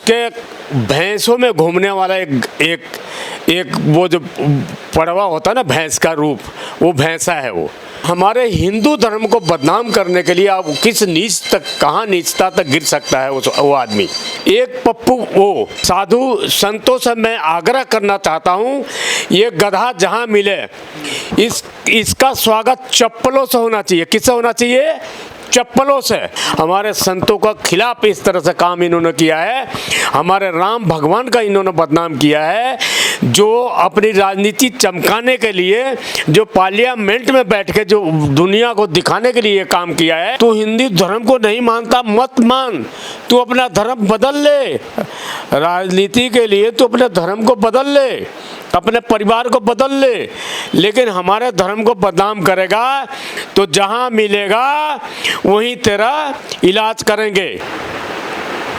उसके भैंसों में घूमने वाला एक वो जो पड़वा होता है ना, भैंस का रूप, वो भैंसा है। वो हमारे हिंदू धर्म को बदनाम करने के लिए आप किस नीच तक, कहाँ नीचता तक गिर सकता है वो आदमी। एक पप्पू वो साधु संतों से मैं आग्रह करना चाहता हूँ, ये गधा जहाँ मिले इसका स्वागत चप्पलों से होना चाहिए। किससे होना चाहिए? चप्पलों से। हमारे संतों का खिलाफ इस तरह से काम इन्होंने किया है, हमारे राम भगवान का इन्होंने बदनाम किया है, जो अपनी राजनीति चमकाने के लिए, जो पार्लियामेंट में बैठ के जो दुनिया को दिखाने के लिए काम किया है। तू हिंदू धर्म को नहीं मानता, मत मान, तू अपना धर्म बदल ले। राजनीति के लिए तू अपने धर्म को बदल ले, अपने परिवार को बदल ले, लेकिन हमारे धर्म को बदनाम करेगा तो जहां मिलेगा वहीं तेरा इलाज करेंगे।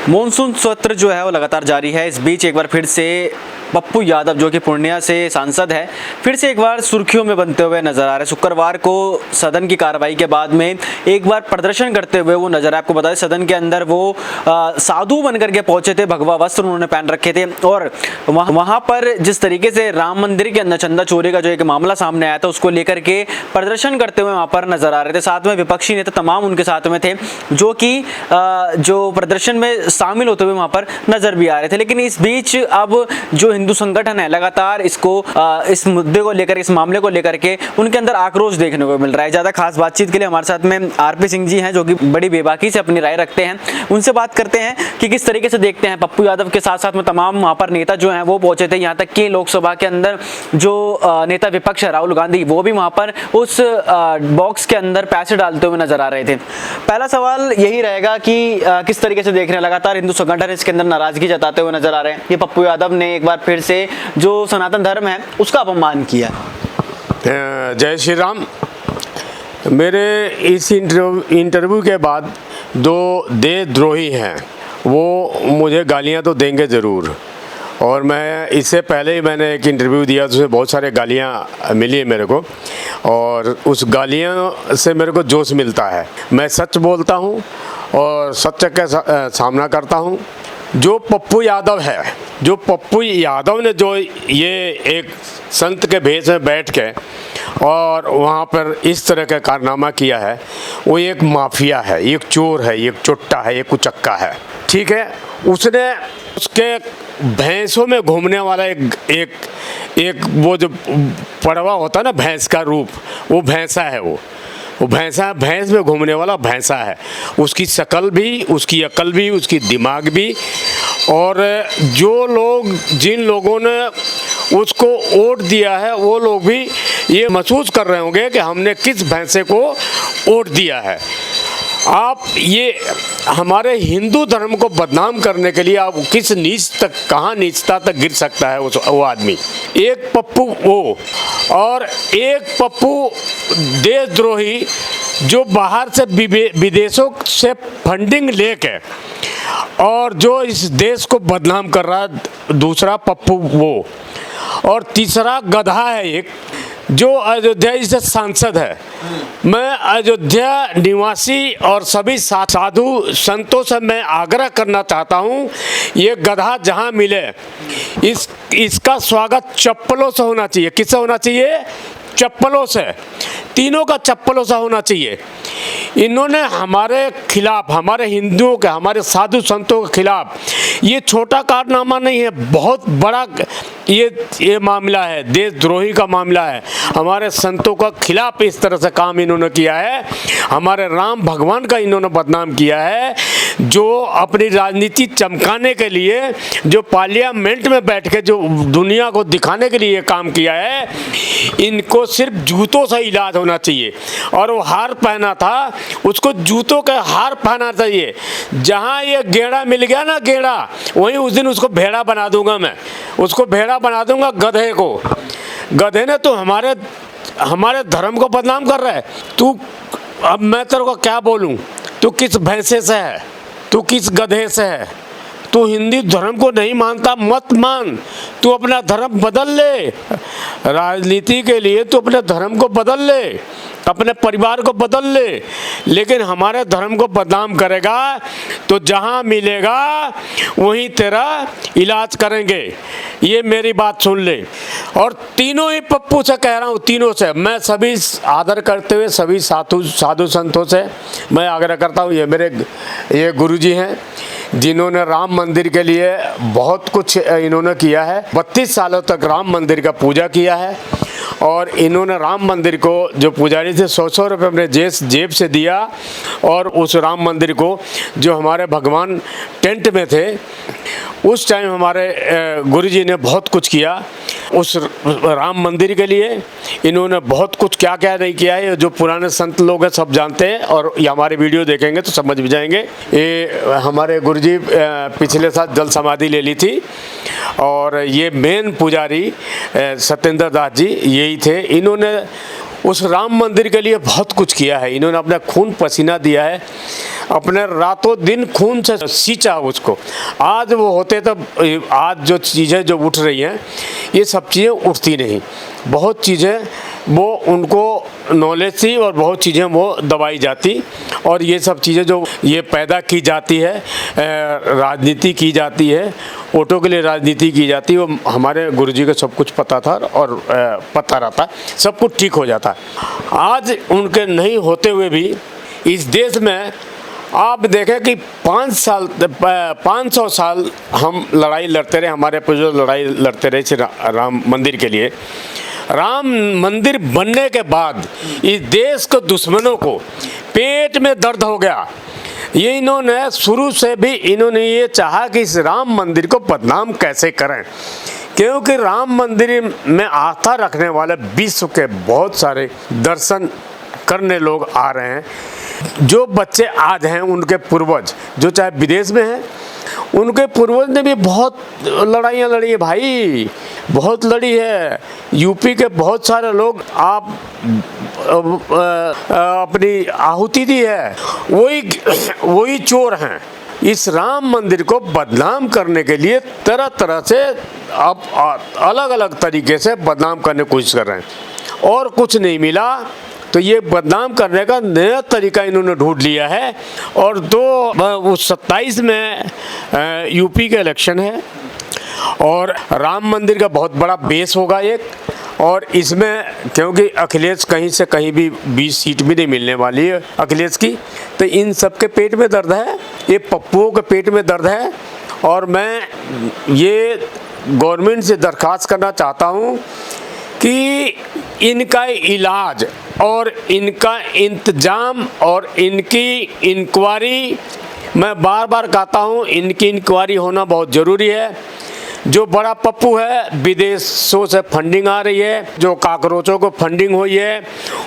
मॉनसून सत्र जो है वो लगातार जारी है। इस बीच एक बार फिर से पप्पू यादव, जो कि पूर्णिया से सांसद है, फिर से एक बार सुर्खियों में बनते हुए नजर आ रहे हैं। शुक्रवार को सदन की कार्रवाई के बाद में एक बार प्रदर्शन करते हुए वो नजर आए। आपको बता दें, सदन के अंदर वो साधु बनकर के पहुंचे थे, भगवा वस्त्र उन्होंने पहन रखे थे, और वहां पर जिस तरीके से राम मंदिर के अंदर चंदा चोरी का जो एक मामला सामने आया था, उसको लेकर के प्रदर्शन करते हुए वहां पर नजर आ रहे थे। साथ में विपक्षी नेता तमाम उनके साथ में थे, जो कि जो प्रदर्शन में शामिल होते हुए वहां पर नजर भी आ रहे थे। लेकिन इस बीच अब जो हिंदू संगठन है, लगातार इसको इस मुद्दे को लेकर, इस मामले को लेकर के उनके अंदर आक्रोश देखने को मिल रहा है। ज्यादा खास बातचीत के लिए हमारे साथ में आरपी सिंह जी हैं, जो कि बड़ी बेबाकी से अपनी राय रखते हैं। उनसे बात करते हैं कि किस तरीके से देखते हैं। पप्पू यादव के साथ साथ में तमाम वहां पर नेता जो हैं वो पहुंचे थे। यहाँ तक कि लोकसभा के अंदर जो नेता विपक्ष है राहुल गांधी, वो भी वहां पर उस बॉक्स के अंदर पैसे डालते हुए नजर आ रहे थे। पहला सवाल यही रहेगा कि किस तरीके से देख रहे हैं, लगातार हिंदू संगठन इसके अंदर नाराजगी जताते हुए नजर आ रहे हैं। ये पप्पू यादव ने एक बार फिर से जो सनातन धर्म है उसका अपमान किया। जय श्री राम। मेरे इस इंटरव्यू के बाद दो देशद्रोही हैं, वो मुझे गालियां तो देंगे ज़रूर, और मैं इससे पहले ही मैंने एक इंटरव्यू दिया, उसमें बहुत सारे गालियां मिली मेरे को, और उस गालियां से मेरे को जोश मिलता है। मैं सच बोलता हूं और सच का सामना करता हूं। जो पप्पू यादव है, जो पप्पू यादव ने जो ये एक संत के भेष में बैठ के और वहाँ पर इस तरह का कारनामा किया है, वो एक माफिया है, एक चोर है, एक चुट्टा है, एक कुचक्का है। ठीक है, उसने उसके भैंसों में घूमने वाला एक वो जो पड़वा होता है ना, भैंस का रूप, वो भैंसा है। वो भैंसा, भैंस में घूमने वाला भैंसा है। उसकी शकल भी, उसकी अकल भी, उसकी दिमाग भी। और जो लोग, जिन लोगों ने उसको वोट दिया है, वो लोग भी ये महसूस कर रहे होंगे कि हमने किस भैंसे को वोट दिया है। आप ये हमारे हिंदू धर्म को बदनाम करने के लिए आप किस नीच तक, कहाँ नीचता तक गिर सकता है वो आदमी। एक पप्पू वो, और एक पप्पू देशद्रोही जो बाहर से विदेशों से फंडिंग लेके और जो इस देश को बदनाम कर रहा है। दूसरा पप्पू वो, और तीसरा गधा है एक, जो अयोध्या से सांसद है। मैं अयोध्या निवासी और सभी साधु संतों से मैं आग्रह करना चाहता हूँ, ये गधा जहाँ मिले इसका स्वागत चप्पलों से होना चाहिए। किससे होना चाहिए? चप्पलों से। तीनों का चप्पलों से होना चाहिए। इन्होंने हमारे खिलाफ, हमारे हिंदुओं के, हमारे साधु संतों के खिलाफ, ये छोटा कारनामा नहीं है, बहुत बड़ा ये मामला है, देशद्रोही का मामला है। हमारे संतों का खिलाफ इस तरह से काम इन्होंने किया है, हमारे राम भगवान का इन्होंने बदनाम किया है, जो अपनी राजनीति चमकाने के लिए, जो पार्लियामेंट में बैठ के जो दुनिया को दिखाने के लिए काम किया है। इनको सिर्फ जूतों से इलाज होना चाहिए। और वो हार पहना था, उसको जूतों का हार पहना चाहिए। जहाँ ये गेड़ा मिल गया ना, गेड़ा, वहीं उस दिन उसको भेड़ा बना दूंगा मैं, उसको भेड़ा बना दूंगा गधे को। गधे ने तो हमारे धर्म को बदनाम कर रहा है। तू, अब मैं तेरे को क्या बोलूं? तू किस भैंसे से है? तू किस गधे से है? तू हिंदू धर्म को नहीं मानता, मत मान, तू अपना धर्म बदल ले। राजनीति के लिए तू अपने धर्म को बदल ले, अपने परिवार को बदल ले, लेकिन हमारे धर्म को बदनाम करेगा तो जहाँ मिलेगा वहीं तेरा इलाज करेंगे। ये मेरी बात सुन ले। और तीनों ही पप्पू से कह रहा हूँ, तीनों से मैं सभी आदर करते हुए सभी साधु संतों से मैं आग्रह करता हूँ। ये गुरुजी हैं जिन्होंने राम मंदिर के लिए बहुत कुछ इन्होंने किया है। 32 सालों तक राम मंदिर का पूजा किया है और इन्होंने राम मंदिर को, जो पुजारी थे, 100 रुपये अपने जेब से दिया और उस राम मंदिर को, जो हमारे भगवान टेंट में थे उस टाइम, हमारे गुरुजी ने बहुत कुछ किया उस राम मंदिर के लिए। इन्होंने बहुत कुछ क्या क्या नहीं किया है, जो पुराने संत लोग हैं सब जानते हैं और ये हमारे वीडियो देखेंगे तो समझ भी जाएंगे। ये हमारे गुरुजी पिछले साल जल समाधि ले ली थी और ये मेन पुजारी सत्येंद्र दास जी यही थे। इन्होंने उस राम मंदिर के लिए बहुत कुछ किया है। इन्होंने अपना खून पसीना दिया है, अपने रातों दिन खून से सींचा उसको। आज वो होते तब, आज जो चीज़ें जो उठ रही हैं ये सब चीज़ें उठती नहीं। बहुत चीज़ें वो उनको नॉलेज थी और बहुत चीज़ें वो दबाई जाती और ये सब चीज़ें जो ये पैदा की जाती है, राजनीति की जाती है, वोटों के लिए राजनीति की जाती है, वो हमारे गुरुजी को सब कुछ पता था और पता रहता, सब कुछ ठीक हो जाता। आज उनके नहीं होते हुए भी इस देश में आप देखें कि 500 साल हम लड़ाई लड़ते रहे, हमारे पूर्वज लड़ाई लड़ते रहे राम मंदिर के लिए। राम मंदिर बनने के बाद इस देश के दुश्मनों को पेट में दर्द हो गया। ये इन्होंने शुरू से भी इन्होंने ये चाहा कि इस राम मंदिर को बदनाम कैसे करें, क्योंकि राम मंदिर में आस्था रखने वाले विश्व के बहुत सारे दर्शन करने लोग आ रहे हैं। जो बच्चे आज हैं उनके पूर्वज जो चाहे विदेश में हैं, उनके पूर्वज ने भी बहुत लड़ाइयाँ लड़ी है भाई, बहुत लड़ी है। यूपी के बहुत सारे लोग आप अपनी आहुति दी है, वही चोर हैं। इस राम मंदिर को बदनाम करने के लिए तरह तरह से अब अलग अलग तरीके से बदनाम करने की कोशिश कर रहे हैं और कुछ नहीं मिला तो ये बदनाम करने का नया तरीका इन्होंने ढूंढ लिया है। और 27 में यूपी का इलेक्शन है और राम मंदिर का बहुत बड़ा बेस होगा एक, और इसमें क्योंकि अखिलेश कहीं से कहीं भी 20 सीट भी नहीं मिलने वाली है अखिलेश की, तो इन सब के पेट में दर्द है, ये पप्पुओं के पेट में दर्द है। और मैं ये गवर्नमेंट से दरख्वास्त करना चाहता हूँ कि इनका इलाज और इनका इंतजाम और इनकी इंक्वायरी, मैं बार बार कहता हूँ इनकी इंक्वायरी होना बहुत ज़रूरी है। जो बड़ा पप्पू है, विदेशों से फंडिंग आ रही है, जो काकरोचों को फंडिंग हुई है,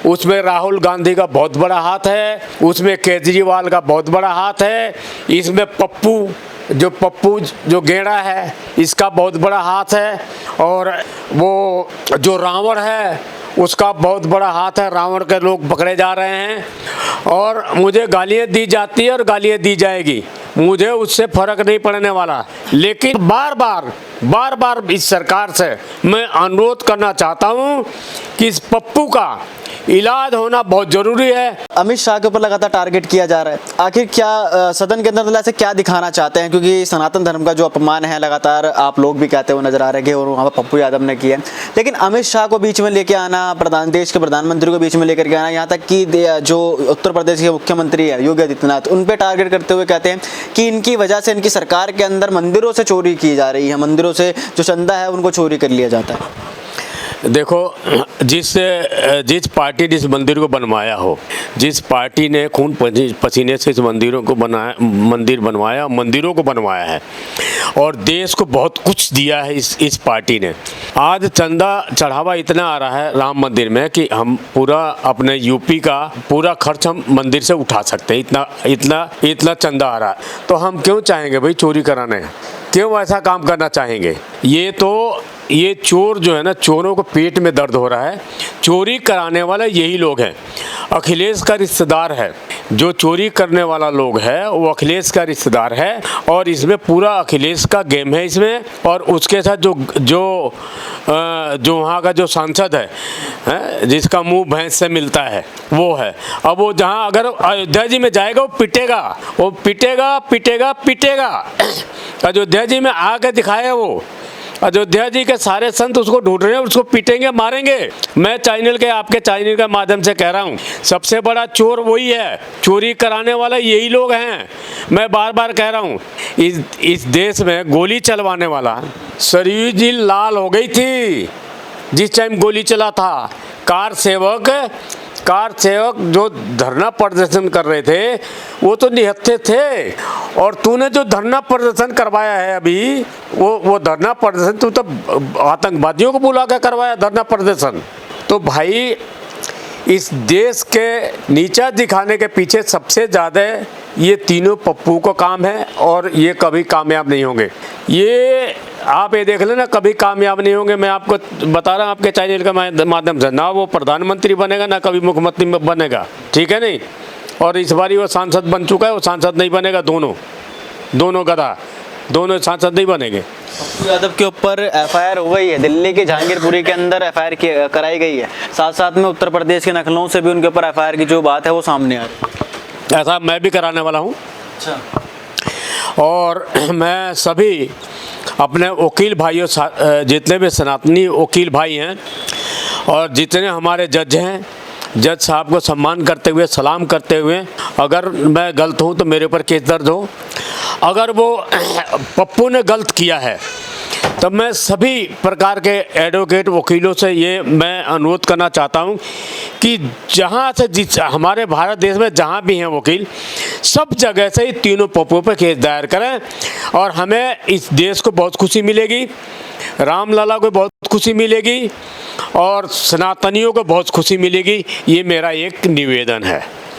उसमें राहुल गांधी का बहुत बड़ा हाथ है, उसमें केजरीवाल का बहुत बड़ा हाथ है, इसमें पप्पू जो गेड़ा है इसका बहुत बड़ा हाथ है, और वो जो रावण है उसका बहुत बड़ा हाथ है। रावण के लोग पकड़े जा रहे हैं और मुझे गालियाँ दी जाती है और गालियाँ दी जाएगी, मुझे उससे फर्क नहीं पड़ने वाला। लेकिन बार बार इस सरकार से मैं अनुरोध करना चाहता हूँ कि इस पप्पू का इलाज होना बहुत जरूरी है। अमित शाह के ऊपर लगातार टारगेट किया जा रहा है, आखिर क्या सदन के अंदर ऐसे क्या दिखाना चाहते हैं? क्योंकि सनातन धर्म का जो अपमान है लगातार आप लोग भी कहते हुए नजर आ रहे हैं और वहाँ पर पप्पू यादव ने किया है, लेकिन अमित शाह को बीच में लेके आना, देश के प्रधानमंत्री को बीच में लेकर के आना, यहाँ तक कि जो उत्तर प्रदेश के मुख्यमंत्री है योगी आदित्यनाथ, उन पर टारगेट करते हुए कहते हैं कि इनकी वजह से इनकी सरकार के अंदर मंदिरों से चोरी की जा रही है, मंदिरों से जो चंदा है उनको चोरी कर लिया जाता है। देखो, जिस पार्टी ने इस मंदिर को बनवाया हो, जिस पार्टी ने खून पसीने से इस मंदिरों को मंदिरों को बनवाया है और देश को बहुत कुछ दिया है इस पार्टी ने, आज चंदा चढ़ावा इतना आ रहा है राम मंदिर में कि हम पूरा अपने यूपी का पूरा खर्च हम मंदिर से उठा सकते हैं, इतना चंदा आ रहा है। तो हम क्यों चाहेंगे भाई चोरी कराने, क्यों ऐसा काम करना चाहेंगे? ये तो ये चोर जो है ना, चोरों को पेट में दर्द हो रहा है। चोरी कराने वाले यही लोग हैं। अखिलेश का रिश्तेदार है, जो चोरी करने वाला लोग है वो अखिलेश का रिश्तेदार है, और इसमें पूरा अखिलेश का गेम है इसमें। और उसके साथ जो वहाँ का जो सांसद है, जिसका मुंह भैंस से मिलता है, वो है। अब वो जहाँ अगर अयोध्या जी में जाएगा, वो पिटेगा। अयोध्या जी में आके दिखाया वो। अयोध्या जी के सारे संत उसको ढूंढ रहे हैं, उसको पीटेंगे, मारेंगे। मैं आपके चैनल के माध्यम से कह रहा हूँ, सबसे बड़ा चोर वही है, चोरी कराने वाला यही लोग हैं। मैं बार बार कह रहा हूँ, इस देश में गोली चलवाने वाला, सरयू जी लाल हो गई थी जिस टाइम गोली चला था। कार सेवक जो धरना प्रदर्शन कर रहे थे वो तो निहत्थे थे, और तूने जो धरना प्रदर्शन करवाया है अभी, वो धरना प्रदर्शन तू तो आतंकवादियों को बुला कर करवाया धरना प्रदर्शन। तो भाई, इस देश के नीचा दिखाने के पीछे सबसे ज़्यादा ये तीनों पप्पू को काम है, और ये कभी कामयाब नहीं होंगे। ये आप ये देख लेना, कभी कामयाब नहीं होंगे। मैं आपको बता रहा हूँ आपके चैनल के माध्यम से, ना वो प्रधानमंत्री बनेगा ना कभी मुख्यमंत्री बनेगा, ठीक है नहीं। और इस बारी वो सांसद बन चुका है, वो सांसद नहीं बनेगा। दोनों गधा, दोनों सांसद नहीं बनेंगे। पप्पू यादव के ऊपर एफआईआर हो गई है, दिल्ली के जहांगीरपुरी के अंदर एफआईआर कराई गई है। साथ साथ में उत्तर प्रदेश के नखलों से भी उनके ऊपर एफआईआर की जो बात है वो सामने आ रही है। ऐसा मैं भी कराने वाला हूँ। अच्छा। और मैं सभी अपने वकील भाइयों, जितने भी सनातनी वकील भाई हैं और जितने हमारे जज हैं, जज साहब को सम्मान करते हुए, सलाम करते हुए, अगर मैं गलत हूँ तो मेरे ऊपर केस दर्ज हो। अगर वो पप्पू ने गलत किया है तो मैं सभी प्रकार के एडवोकेट वकीलों से ये मैं अनुरोध करना चाहता हूँ कि जहाँ से हमारे भारत देश में जहाँ भी हैं वकील, सब जगह से ही तीनों पप्पुओं पर केस दायर करें, और हमें इस देश को बहुत खुशी मिलेगी, रामलला को बहुत खुशी मिलेगी, और सनातनियों को बहुत खुशी मिलेगी। ये मेरा एक निवेदन है।